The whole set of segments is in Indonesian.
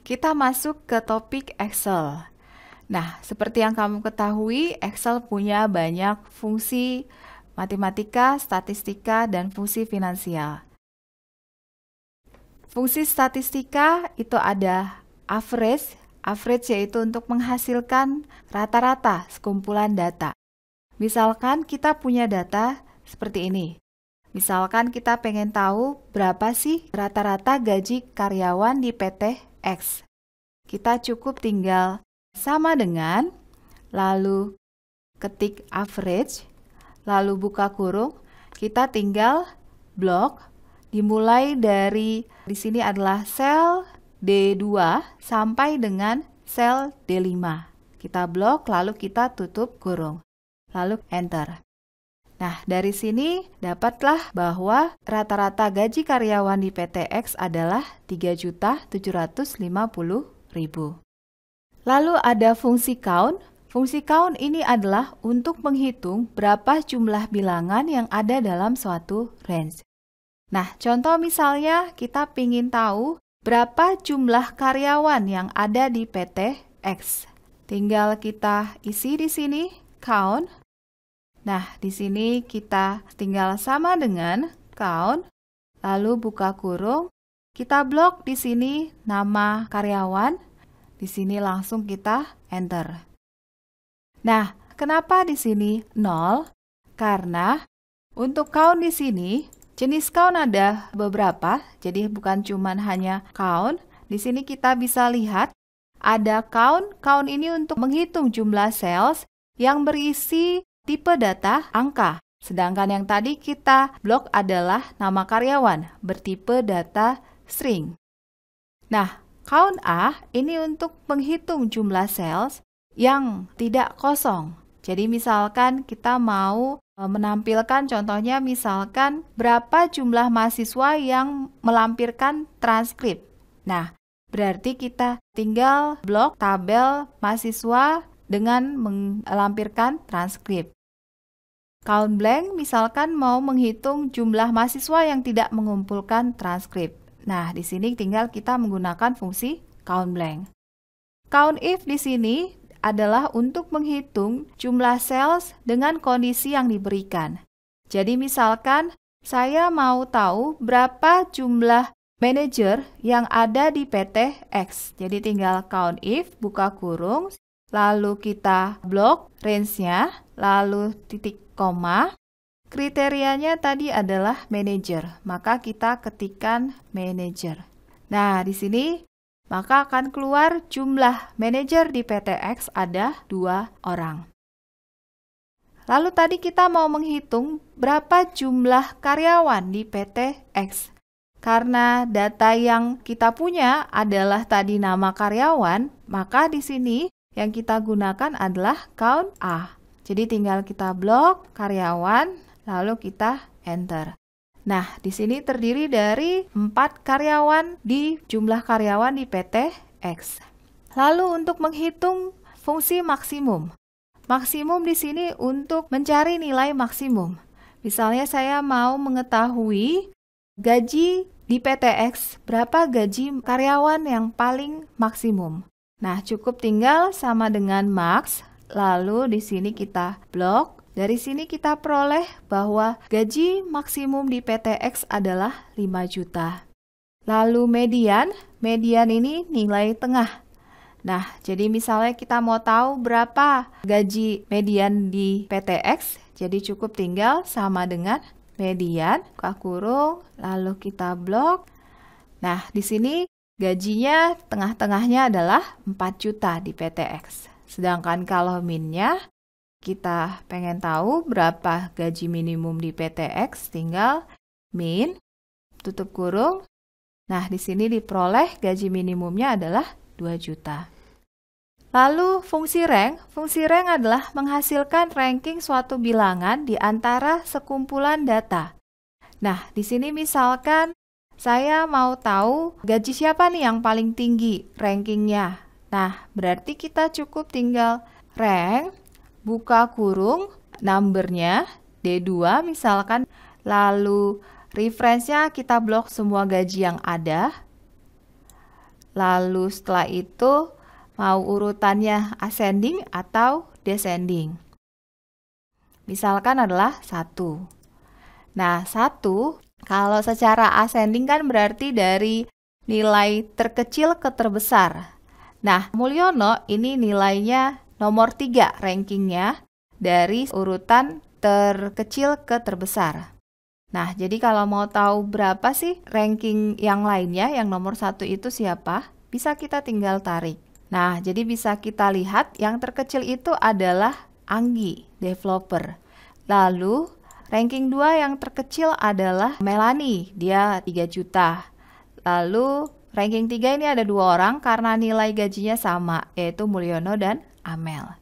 Kita masuk ke topik Excel. Nah, seperti yang kamu ketahui, Excel punya banyak fungsi matematika, statistika, dan fungsi finansial. Fungsi statistika itu ada average. Average yaitu untuk menghasilkan rata-rata sekumpulan data. Misalkan kita punya data seperti ini. Misalkan kita pengen tahu berapa sih rata-rata gaji karyawan di PT X. Kita cukup tinggal sama dengan, lalu ketik average, lalu buka kurung, kita tinggal blok, dimulai dari di sini adalah sel D2 sampai dengan sel D5. Kita blok, lalu kita tutup kurung, lalu enter. Nah, dari sini dapatlah bahwa rata-rata gaji karyawan di PT X adalah 3.750.000. Lalu ada fungsi count. Fungsi count ini adalah untuk menghitung berapa jumlah bilangan yang ada dalam suatu range. Nah, contoh misalnya kita ingin tahu berapa jumlah karyawan yang ada di PT X. Tinggal kita isi di sini count. Nah, di sini kita tinggal sama dengan count, lalu buka kurung. Kita blok di sini nama karyawan, di sini langsung kita enter. Nah, kenapa di sini 0? Karena untuk count di sini, jenis count ada beberapa, jadi bukan cuma hanya count. Di sini kita bisa lihat ada count. Count ini untuk menghitung jumlah cells yang berisi tipe data angka. Sedangkan yang tadi kita blok adalah nama karyawan bertipe data string. Nah, count A ini untuk menghitung jumlah cells yang tidak kosong. Jadi misalkan kita mau menampilkan contohnya misalkan berapa jumlah mahasiswa yang melampirkan transkrip. Nah, berarti kita tinggal blok tabel mahasiswa dengan melampirkan transkrip. Count blank misalkan mau menghitung jumlah mahasiswa yang tidak mengumpulkan transkrip. Nah, di sini tinggal kita menggunakan fungsi count blank. Count if di sini adalah untuk menghitung jumlah cells dengan kondisi yang diberikan. Jadi misalkan saya mau tahu berapa jumlah manajer yang ada di PT X. Jadi tinggal count if, buka kurung, lalu kita blok range-nya, lalu titik koma. Kriterianya tadi adalah manajer, maka kita ketikkan manajer. Nah, di sini maka akan keluar jumlah manajer di PT X ada 2 orang. Lalu tadi kita mau menghitung berapa jumlah karyawan di PT X. Karena data yang kita punya adalah tadi nama karyawan, maka di sini yang kita gunakan adalah count A. Jadi tinggal kita blok karyawan, lalu kita enter. Nah, di sini terdiri dari 4 karyawan di jumlah karyawan di PT X. Lalu untuk menghitung fungsi maksimum. Maksimum di sini untuk mencari nilai maksimum. Misalnya saya mau mengetahui gaji di PT X, berapa gaji karyawan yang paling maksimum. Nah, cukup tinggal sama dengan max, lalu di sini kita blok. Dari sini kita peroleh bahwa gaji maksimum di PT X adalah 5 juta. Lalu median ini nilai tengah. Nah, jadi misalnya kita mau tahu berapa gaji median di PT X, jadi cukup tinggal sama dengan median, buka kurung, lalu kita blok. Nah, di sini gajinya tengah-tengahnya adalah 4 juta di PT X. Sedangkan kalau minnya, kita pengen tahu berapa gaji minimum di PT X, tinggal min, tutup kurung. Nah, di sini diperoleh gaji minimumnya adalah 2 juta. Lalu fungsi rank adalah menghasilkan ranking suatu bilangan di antara sekumpulan data. Nah, di sini misalkan saya mau tahu gaji siapa nih yang paling tinggi rankingnya. Nah, berarti kita cukup tinggal rank, buka kurung, numbernya D2 misalkan, lalu reference-nya kita blok semua gaji yang ada. Lalu setelah itu mau urutannya ascending atau descending. Misalkan adalah 1. Nah, 1 kalau secara ascending kan berarti dari nilai terkecil ke terbesar. Nah, Mulyono ini nilainya nomor 3 rankingnya dari urutan terkecil ke terbesar. Nah, jadi kalau mau tahu berapa sih ranking yang lainnya, yang nomor 1 itu siapa, bisa kita tinggal tarik. Nah, jadi bisa kita lihat yang terkecil itu adalah Anggi, developer. Lalu, ranking 2 yang terkecil adalah Melanie, dia 3 juta. Lalu, ranking 3 ini ada 2 orang karena nilai gajinya sama, yaitu Mulyono dan Amel.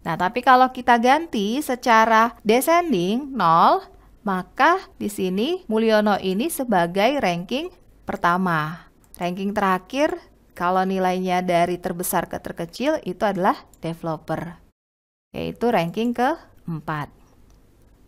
Nah, tapi kalau kita ganti secara descending 0, maka di sini Mulyono ini sebagai ranking pertama. Ranking terakhir kalau nilainya dari terbesar ke terkecil itu adalah developer, yaitu ranking ke-4.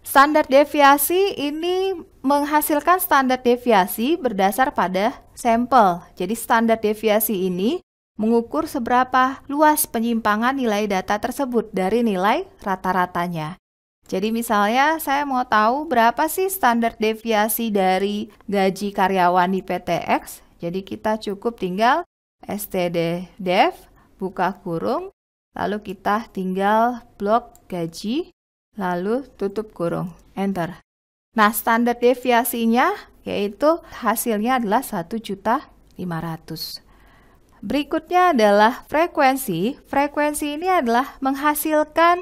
Standar deviasi ini menghasilkan standar deviasi berdasar pada sampel. Jadi standar deviasi ini mengukur seberapa luas penyimpangan nilai data tersebut dari nilai rata-ratanya. Jadi misalnya saya mau tahu berapa sih standar deviasi dari gaji karyawan di PT X. Jadi kita cukup tinggal std_dev, buka kurung, lalu kita tinggal blok gaji, lalu tutup kurung, enter. Nah, standar deviasinya yaitu hasilnya adalah 1.500.000. Berikutnya adalah frekuensi. Frekuensi ini adalah menghasilkan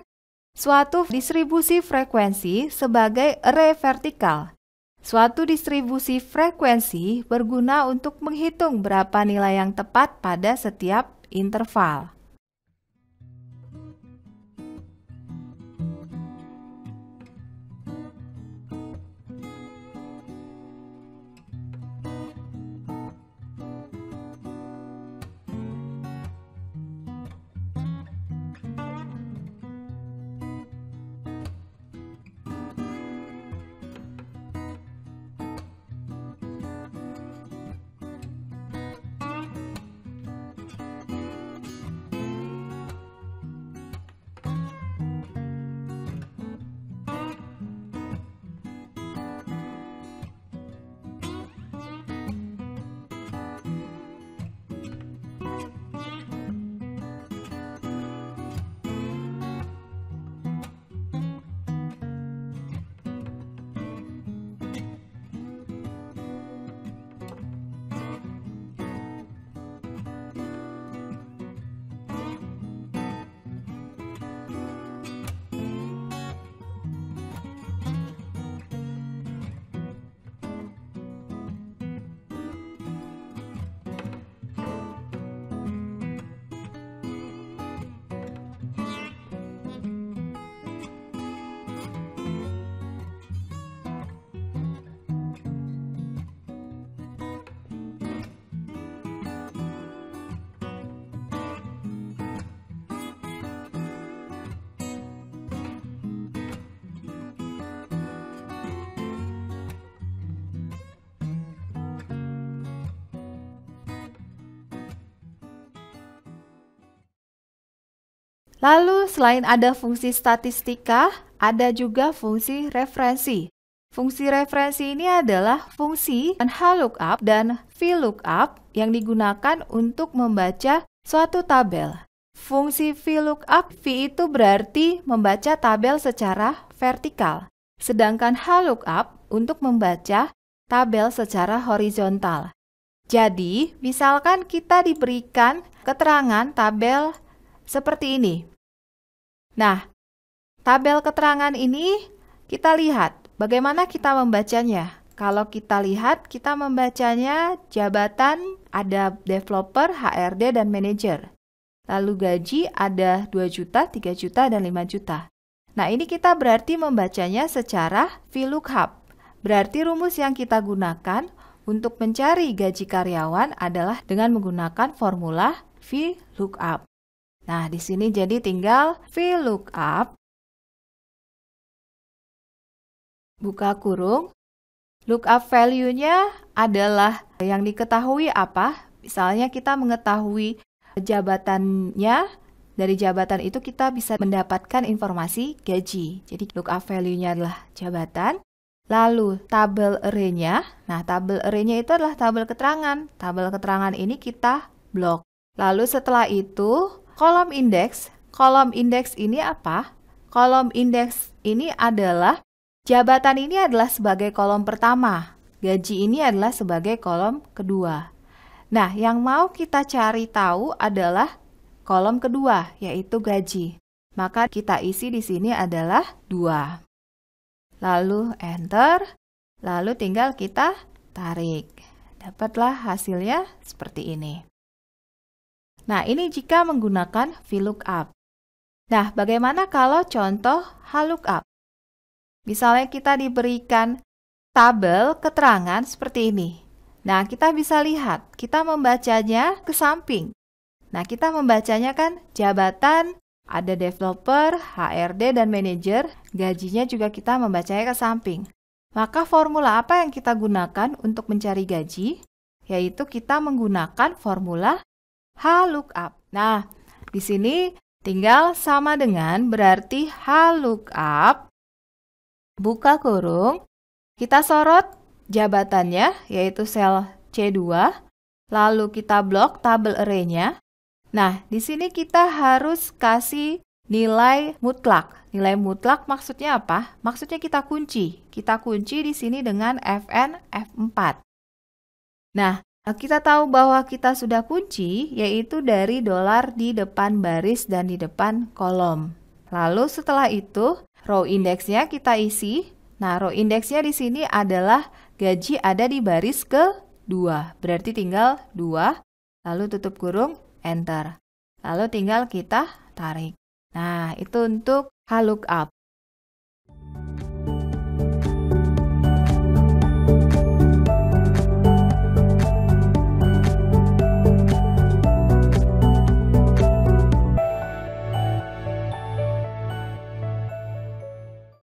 suatu distribusi frekuensi sebagai array vertikal. Suatu distribusi frekuensi berguna untuk menghitung berapa nilai yang tepat pada setiap interval. Lalu selain ada fungsi statistika, ada juga fungsi referensi. Fungsi referensi ini adalah fungsi HLOOKUP dan VLOOKUP yang digunakan untuk membaca suatu tabel. Fungsi VLOOKUP, V itu berarti membaca tabel secara vertikal, sedangkan HLOOKUP untuk membaca tabel secara horizontal. Jadi, misalkan kita diberikan keterangan tabel seperti ini. Nah, tabel keterangan ini kita lihat bagaimana kita membacanya. Kalau kita lihat, kita membacanya jabatan ada developer, HRD, dan manajer. Lalu gaji ada 2 juta, 3 juta, dan 5 juta. Nah, ini kita berarti membacanya secara VLOOKUP. Berarti rumus yang kita gunakan untuk mencari gaji karyawan adalah dengan menggunakan formula VLOOKUP. Nah, di sini jadi tinggal VLOOKUP, buka kurung, lookup value-nya adalah yang diketahui apa? Misalnya kita mengetahui jabatannya, dari jabatan itu kita bisa mendapatkan informasi gaji. Jadi lookup value-nya adalah jabatan. Lalu tabel array-nya, nah tabel array-nya itu adalah tabel keterangan. Tabel keterangan ini kita blok. Lalu setelah itu kolom indeks. Kolom indeks ini apa? Kolom indeks ini adalah jabatan ini adalah sebagai kolom pertama. Gaji ini adalah sebagai kolom kedua. Nah, yang mau kita cari tahu adalah kolom kedua, yaitu gaji. Maka kita isi di sini adalah 2. Lalu enter, lalu tinggal kita tarik. Dapatlah hasilnya seperti ini. Nah, ini jika menggunakan VLOOKUP. Nah, bagaimana kalau contoh HLOOKUP? Misalnya kita diberikan tabel keterangan seperti ini. Nah, kita bisa lihat, kita membacanya ke samping. Nah, kita membacanya kan jabatan, ada developer, HRD, dan manajer. Gajinya juga kita membacanya ke samping. Maka formula apa yang kita gunakan untuk mencari gaji? Yaitu kita menggunakan formula HLOOKUP. Nah, di sini tinggal sama dengan berarti HLOOKUP, buka kurung, kita sorot jabatannya, yaitu sel C2, lalu kita blok tabel array-nya. Nah, di sini kita harus kasih nilai mutlak. Nilai mutlak maksudnya apa? Maksudnya kita kunci. Kita kunci di sini dengan Fn F4. Nah, kita tahu bahwa kita sudah kunci, yaitu dari dolar di depan baris dan di depan kolom. Lalu setelah itu, row indeksnya kita isi. Nah, row indeksnya di sini adalah gaji ada di baris ke-2. Berarti tinggal 2, lalu tutup kurung, enter. Lalu tinggal kita tarik. Nah, itu untuk HLOOKUP.